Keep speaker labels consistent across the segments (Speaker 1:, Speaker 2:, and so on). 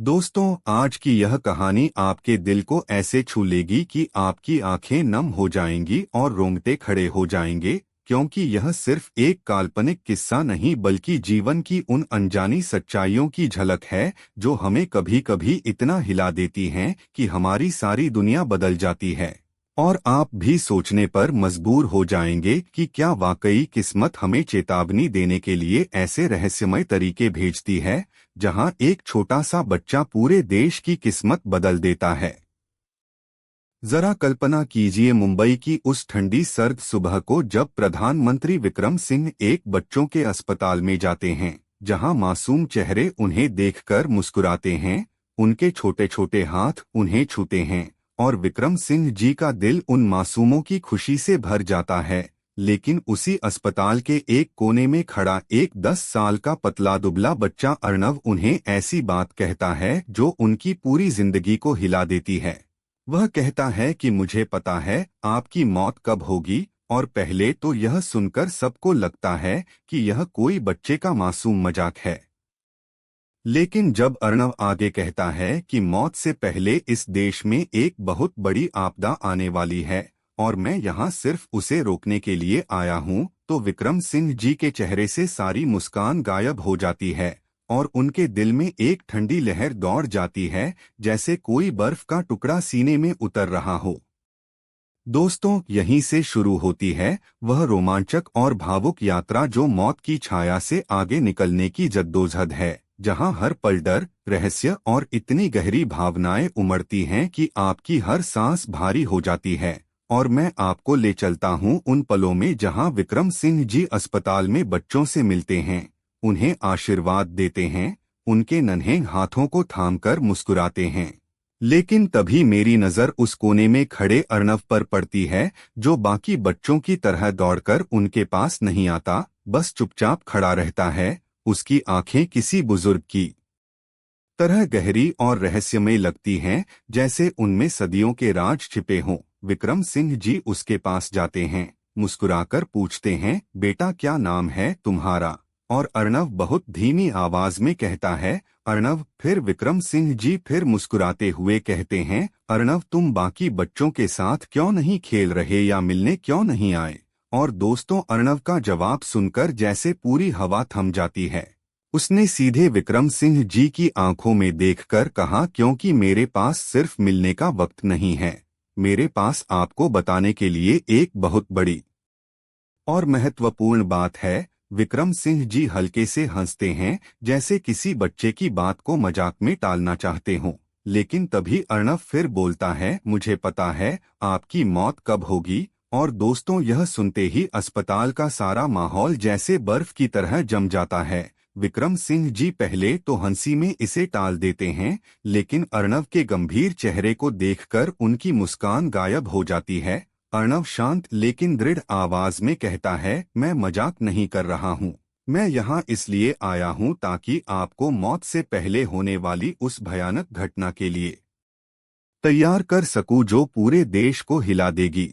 Speaker 1: दोस्तों, आज की यह कहानी आपके दिल को ऐसे छू लेगी कि आपकी आंखें नम हो जाएंगी और रोंगटे खड़े हो जाएंगे, क्योंकि यह सिर्फ एक काल्पनिक किस्सा नहीं बल्कि जीवन की उन अनजानी सच्चाइयों की झलक है जो हमें कभी कभी इतना हिला देती हैं कि हमारी सारी दुनिया बदल जाती है। और आप भी सोचने पर मजबूर हो जाएंगे कि क्या वाकई किस्मत हमें चेतावनी देने के लिए ऐसे रहस्यमय तरीके भेजती है, जहां एक छोटा सा बच्चा पूरे देश की किस्मत बदल देता है। जरा कल्पना कीजिए मुंबई की उस ठंडी सर्द सुबह को जब प्रधानमंत्री विक्रम सिंह एक बच्चों के अस्पताल में जाते हैं, जहां मासूम चेहरे उन्हें देखकर मुस्कुराते हैं, उनके छोटे छोटे हाथ उन्हें छूते हैं और विक्रम सिंह जी का दिल उन मासूमों की खुशी से भर जाता है। लेकिन उसी अस्पताल के एक कोने में खड़ा एक 10 साल का पतला दुबला बच्चा अर्णव उन्हें ऐसी बात कहता है जो उनकी पूरी जिंदगी को हिला देती है। वह कहता है कि मुझे पता है आपकी मौत कब होगी। और पहले तो यह सुनकर सबको लगता है कि यह कोई बच्चे का मासूम मजाक है। लेकिन जब अर्णव आगे कहता है कि मौत से पहले इस देश में एक बहुत बड़ी आपदा आने वाली है और मैं यहाँ सिर्फ उसे रोकने के लिए आया हूँ, तो विक्रम सिंह जी के चेहरे से सारी मुस्कान गायब हो जाती है और उनके दिल में एक ठंडी लहर दौड़ जाती है, जैसे कोई बर्फ का टुकड़ा सीने में उतर रहा हो। दोस्तों, यहीं से शुरू होती है वह रोमांचक और भावुक यात्रा जो मौत की छाया से आगे निकलने की जद्दोजहद है, जहां हर पल डर, रहस्य और इतनी गहरी भावनाएं उमड़ती हैं कि आपकी हर सांस भारी हो जाती है। और मैं आपको ले चलता हूं उन पलों में जहां विक्रम सिंह जी अस्पताल में बच्चों से मिलते हैं, उन्हें आशीर्वाद देते हैं, उनके नन्हे हाथों को थामकर मुस्कुराते हैं। लेकिन तभी मेरी नज़र उस कोने में खड़े अर्णव पर पड़ती है, जो बाकी बच्चों की तरह दौड़कर उनके पास नहीं आता, बस चुपचाप खड़ा रहता है। उसकी आंखें किसी बुजुर्ग की तरह गहरी और रहस्यमय लगती हैं, जैसे उनमें सदियों के राज छिपे हों। विक्रम सिंह जी उसके पास जाते हैं, मुस्कुराकर पूछते हैं, बेटा क्या नाम है तुम्हारा? और अर्णव बहुत धीमी आवाज में कहता है, अर्णव। फिर विक्रम सिंह जी फिर मुस्कुराते हुए कहते हैं, अर्णव तुम बाकी बच्चों के साथ क्यों नहीं खेल रहे या मिलने क्यों नहीं आए? और दोस्तों, अर्णव का जवाब सुनकर जैसे पूरी हवा थम जाती है। उसने सीधे विक्रम सिंह जी की आंखों में देखकर कहा, क्योंकि मेरे पास सिर्फ मिलने का वक्त नहीं है, मेरे पास आपको बताने के लिए एक बहुत बड़ी और महत्वपूर्ण बात है। विक्रम सिंह जी हल्के से हंसते हैं, जैसे किसी बच्चे की बात को मजाक में टालना चाहते हों। लेकिन तभी अर्णव फिर बोलता है, मुझे पता है आपकी मौत कब होगी। और दोस्तों, यह सुनते ही अस्पताल का सारा माहौल जैसे बर्फ की तरह जम जाता है। विक्रम सिंह जी पहले तो हंसी में इसे टाल देते हैं, लेकिन अर्णव के गंभीर चेहरे को देखकर उनकी मुस्कान गायब हो जाती है। अर्णव शांत लेकिन दृढ़ आवाज में कहता है, मैं मजाक नहीं कर रहा हूँ, मैं यहाँ इसलिए आया हूँ ताकि आपको मौत से पहले होने वाली उस भयानक घटना के लिए तैयार कर सकूं जो पूरे देश को हिला देगी।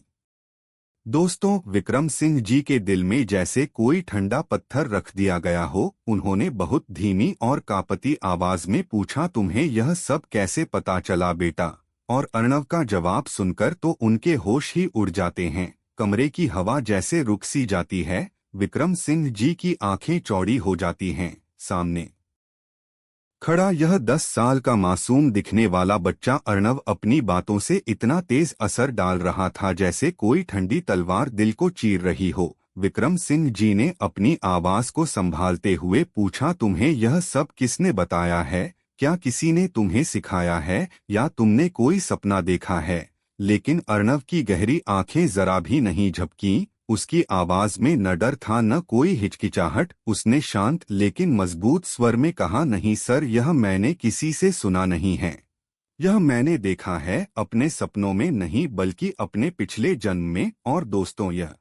Speaker 1: दोस्तों, विक्रम सिंह जी के दिल में जैसे कोई ठंडा पत्थर रख दिया गया हो। उन्होंने बहुत धीमी और कांपती आवाज में पूछा, तुम्हें यह सब कैसे पता चला बेटा? और अर्णव का जवाब सुनकर तो उनके होश ही उड़ जाते हैं। कमरे की हवा जैसे रुक सी जाती है। विक्रम सिंह जी की आंखें चौड़ी हो जाती हैं। सामने खड़ा यह 10 साल का मासूम दिखने वाला बच्चा अर्णव अपनी बातों से इतना तेज असर डाल रहा था, जैसे कोई ठंडी तलवार दिल को चीर रही हो। विक्रम सिंह जी ने अपनी आवाज को संभालते हुए पूछा, तुम्हें यह सब किसने बताया है? क्या किसी ने तुम्हें सिखाया है या तुमने कोई सपना देखा है? लेकिन अर्णव की गहरी आंखें जरा भी नहीं झपकीं। उसकी आवाज में न डर था न कोई हिचकिचाहट। उसने शांत लेकिन मजबूत स्वर में कहा, नहीं सर, यह मैंने किसी से सुना नहीं है, यह मैंने देखा है, अपने सपनों में नहीं बल्कि अपने पिछले जन्म में। और दोस्तों, यह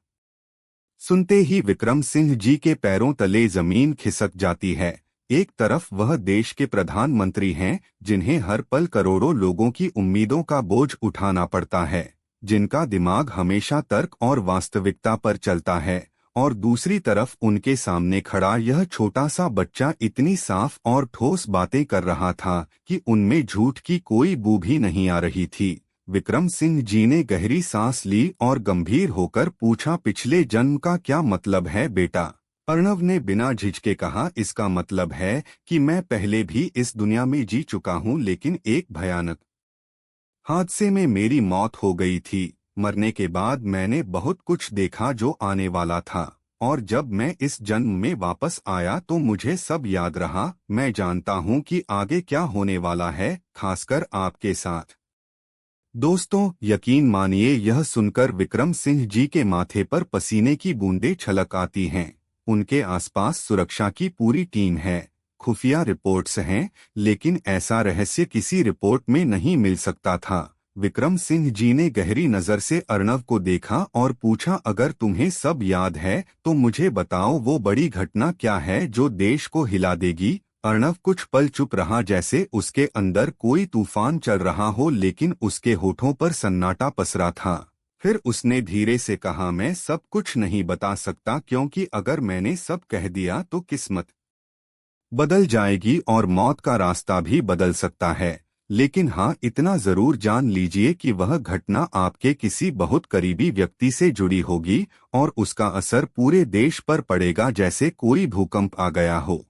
Speaker 1: सुनते ही विक्रम सिंह जी के पैरों तले जमीन खिसक जाती है। एक तरफ वह देश के प्रधानमंत्री हैं, जिन्हें हर पल करोड़ों लोगों की उम्मीदों का बोझ उठाना पड़ता है, जिनका दिमाग हमेशा तर्क और वास्तविकता पर चलता है। और दूसरी तरफ उनके सामने खड़ा यह छोटा सा बच्चा इतनी साफ और ठोस बातें कर रहा था कि उनमें झूठ की कोई बू भी नहीं आ रही थी। विक्रम सिंह जी ने गहरी सांस ली और गंभीर होकर पूछा, पिछले जन्म का क्या मतलब है बेटा? अर्णव ने बिना झिझके कहा, इसका मतलब है कि मैं पहले भी इस दुनिया में जी चुका हूँ, लेकिन एक भयानक हादसे में मेरी मौत हो गई थी। मरने के बाद मैंने बहुत कुछ देखा जो आने वाला था, और जब मैं इस जन्म में वापस आया तो मुझे सब याद रहा। मैं जानता हूँ कि आगे क्या होने वाला है, खासकर आपके साथ। दोस्तों, यकीन मानिए, यह सुनकर विक्रम सिंह जी के माथे पर पसीने की बूंदें छलक आती हैं। उनके आसपास सुरक्षा की पूरी टीम है, खुफिया रिपोर्ट्स हैं, लेकिन ऐसा रहस्य किसी रिपोर्ट में नहीं मिल सकता था। विक्रम सिंह जी ने गहरी नजर से अर्णव को देखा और पूछा, अगर तुम्हें सब याद है तो मुझे बताओ, वो बड़ी घटना क्या है जो देश को हिला देगी? अर्णव कुछ पल चुप रहा, जैसे उसके अंदर कोई तूफान चल रहा हो, लेकिन उसके होठों पर सन्नाटा पसरा था। फिर उसने धीरे से कहा, मैं सब कुछ नहीं बता सकता, क्योंकि अगर मैंने सब कह दिया तो किस्मत बदल जाएगी और मौत का रास्ता भी बदल सकता है। लेकिन हाँ, इतना जरूर जान लीजिए कि वह घटना आपके किसी बहुत करीबी व्यक्ति से जुड़ी होगी और उसका असर पूरे देश पर पड़ेगा, जैसे कोई भूकंप आ गया हो।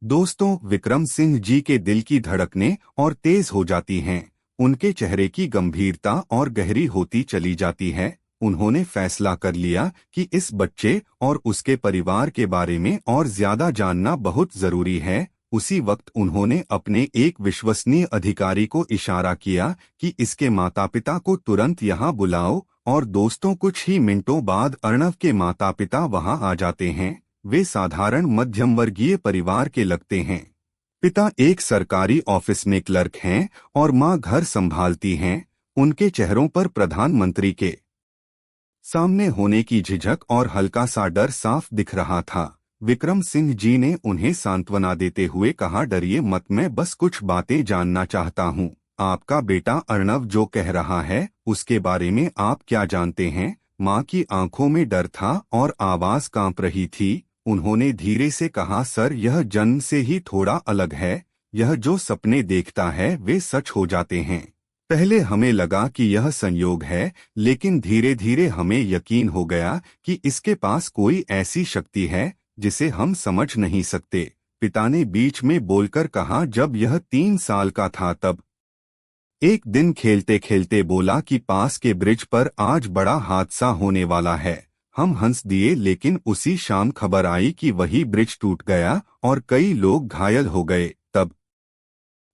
Speaker 1: दोस्तों, विक्रम सिंह जी के दिल की धड़कनें और तेज हो जाती हैं। उनके चेहरे की गंभीरता और गहरी होती चली जाती है। उन्होंने फैसला कर लिया कि इस बच्चे और उसके परिवार के बारे में और ज्यादा जानना बहुत जरूरी है। उसी वक्त उन्होंने अपने एक विश्वसनीय अधिकारी को इशारा किया कि इसके माता पिता को तुरंत यहाँ बुलाओ, और दोस्तों, कुछ ही मिनटों बाद अर्णव के माता पिता वहाँ आ जाते हैं। वे साधारण मध्यम वर्गीय परिवार के लगते हैं। पिता एक सरकारी ऑफिस में क्लर्क हैं और माँ घर संभालती हैं। उनके चेहरों पर प्रधानमंत्री के सामने होने की झिझक और हल्का सा डर साफ दिख रहा था। विक्रम सिंह जी ने उन्हें सांत्वना देते हुए कहा, डरिए मत, मैं बस कुछ बातें जानना चाहता हूँ। आपका बेटा अर्णव जो कह रहा है उसके बारे में आप क्या जानते हैं? माँ की आंखों में डर था और आवाज कांप रही थी। उन्होंने धीरे से कहा, सर, यह जन्म से ही थोड़ा अलग है। यह जो सपने देखता है वे सच हो जाते हैं। पहले हमें लगा कि यह संयोग है, लेकिन धीरे धीरे हमें यकीन हो गया कि इसके पास कोई ऐसी शक्ति है जिसे हम समझ नहीं सकते। पिता ने बीच में बोलकर कहा, जब यह 3 साल का था तब एक दिन खेलते खेलते बोला कि पास के ब्रिज पर आज बड़ा हादसा होने वाला है। हम हंस दिए, लेकिन उसी शाम खबर आई कि वही ब्रिज टूट गया और कई लोग घायल हो गए। तब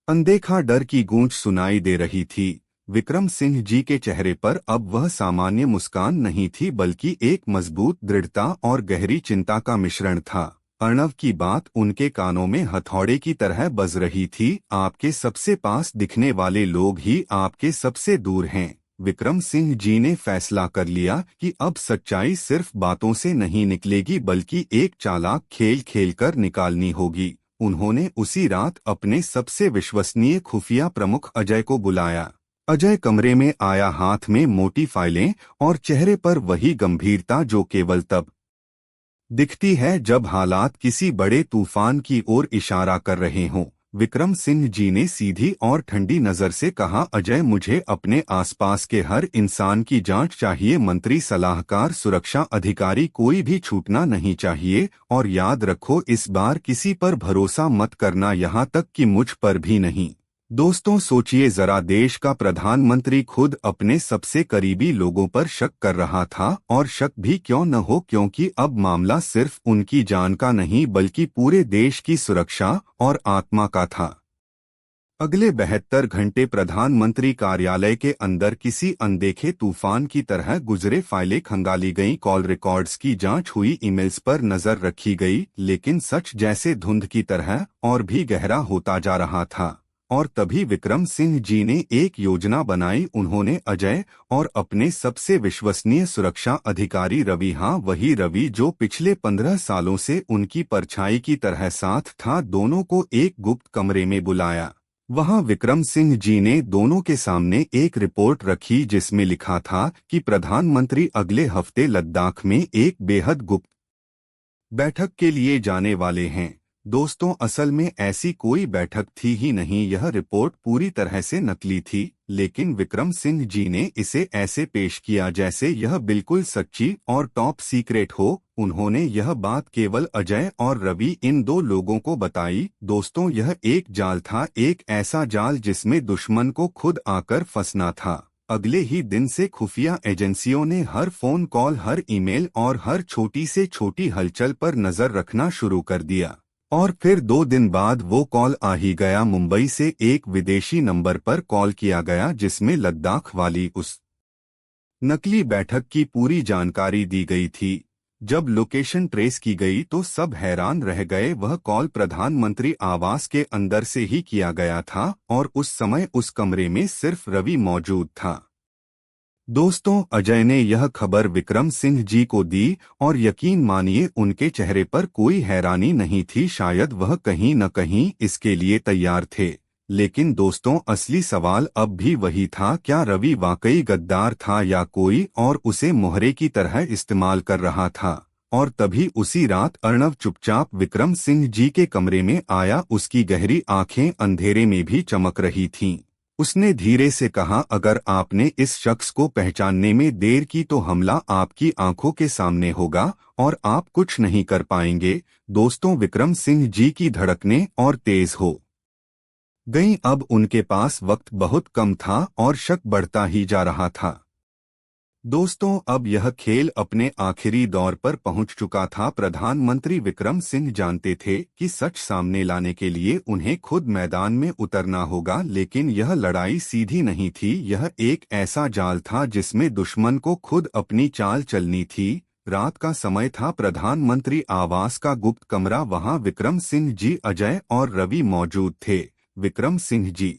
Speaker 1: अनदेखा डर की गूंज सुनाई दे रही थी। विक्रम सिंह जी के चेहरे पर अब वह सामान्य मुस्कान नहीं थी, बल्कि एक मजबूत दृढ़ता और गहरी चिंता का मिश्रण था। अर्णव की बात उनके कानों में हथौड़े की तरह बज रही थी। आपके सबसे पास दिखने वाले लोग ही आपके सबसे दूर हैं। विक्रम सिंह जी ने फैसला कर लिया कि अब सच्चाई सिर्फ बातों से नहीं निकलेगी, बल्कि एक चालाक खेल खेलकर निकालनी होगी। उन्होंने उसी रात अपने सबसे विश्वसनीय खुफिया प्रमुख अजय को बुलाया। अजय कमरे में आया, हाथ में मोटी फाइलें और चेहरे पर वही गंभीरता जो केवल तब दिखती है जब हालात किसी बड़े तूफान की ओर इशारा कर रहे हों। विक्रम सिंह जी ने सीधी और ठंडी नजर से कहा, अजय, मुझे अपने आसपास के हर इंसान की जांच चाहिए। मंत्री, सलाहकार, सुरक्षा अधिकारी, कोई भी छूटना नहीं चाहिए। और याद रखो, इस बार किसी पर भरोसा मत करना, यहाँ तक कि मुझ पर भी नहीं। दोस्तों, सोचिए जरा, देश का प्रधानमंत्री खुद अपने सबसे करीबी लोगों पर शक कर रहा था, और शक भी क्यों न हो, क्योंकि अब मामला सिर्फ उनकी जान का नहीं बल्कि पूरे देश की सुरक्षा और आत्मा का था। अगले 72 घंटे प्रधानमंत्री कार्यालय के अंदर किसी अनदेखे तूफान की तरह गुजरे। फाइलें खंगाली गईं, कॉल रिकॉर्ड्स की जांच हुई, ईमेल्स पर नजर रखी गई, लेकिन सच जैसे धुंध की तरह और भी गहरा होता जा रहा था। और तभी विक्रम सिंह जी ने एक योजना बनाई। उन्होंने अजय और अपने सबसे विश्वसनीय सुरक्षा अधिकारी रवि, हाँ वही रवि जो पिछले 15 सालों से उनकी परछाई की तरह साथ था, दोनों को एक गुप्त कमरे में बुलाया। वहां विक्रम सिंह जी ने दोनों के सामने एक रिपोर्ट रखी जिसमें लिखा था कि प्रधानमंत्री अगले हफ्ते लद्दाख में एक बेहद गुप्त बैठक के लिए जाने वाले हैं। दोस्तों, असल में ऐसी कोई बैठक थी ही नहीं। यह रिपोर्ट पूरी तरह से नकली थी, लेकिन विक्रम सिंह जी ने इसे ऐसे पेश किया जैसे यह बिल्कुल सच्ची और टॉप सीक्रेट हो। उन्होंने यह बात केवल अजय और रवि इन दो लोगों को बताई। दोस्तों, यह एक जाल था, एक ऐसा जाल जिसमें दुश्मन को खुद आकर फंसना था। अगले ही दिन से खुफिया एजेंसियों ने हर फोन कॉल, हर ईमेल और हर छोटी से छोटी हलचल पर नजर रखना शुरू कर दिया। और फिर 2 दिन बाद वो कॉल आ ही गया। मुंबई से एक विदेशी नंबर पर कॉल किया गया जिसमें लद्दाख वाली उस नकली बैठक की पूरी जानकारी दी गई थी। जब लोकेशन ट्रेस की गई तो सब हैरान रह गए। वह कॉल प्रधानमंत्री आवास के अंदर से ही किया गया था और उस समय उस कमरे में सिर्फ रवि मौजूद था। दोस्तों, अजय ने यह खबर विक्रम सिंह जी को दी और यकीन मानिए उनके चेहरे पर कोई हैरानी नहीं थी। शायद वह कहीं न कहीं इसके लिए तैयार थे। लेकिन दोस्तों, असली सवाल अब भी वही था, क्या रवि वाकई गद्दार था या कोई और उसे मोहरे की तरह इस्तेमाल कर रहा था। और तभी उसी रात अर्णव चुपचाप विक्रम सिंह जी के कमरे में आया। उसकी गहरी आंखें अंधेरे में भी चमक रही थीं। उसने धीरे से कहा, अगर आपने इस शख्स को पहचानने में देर की तो हमला आपकी आंखों के सामने होगा और आप कुछ नहीं कर पाएंगे। दोस्तों, विक्रम सिंह जी की धड़कनें और तेज हो गईं। अब उनके पास वक्त बहुत कम था और शक बढ़ता ही जा रहा था। दोस्तों, अब यह खेल अपने आखिरी दौर पर पहुंच चुका था। प्रधानमंत्री विक्रम सिंह जानते थे कि सच सामने लाने के लिए उन्हें खुद मैदान में उतरना होगा। लेकिन यह लड़ाई सीधी नहीं थी। यह एक ऐसा जाल था जिसमें दुश्मन को खुद अपनी चाल चलनी थी। रात का समय था। प्रधानमंत्री आवास का गुप्त कमरा। वहां विक्रम सिंह जी, अजय और रवि मौजूद थे। विक्रम सिंह जी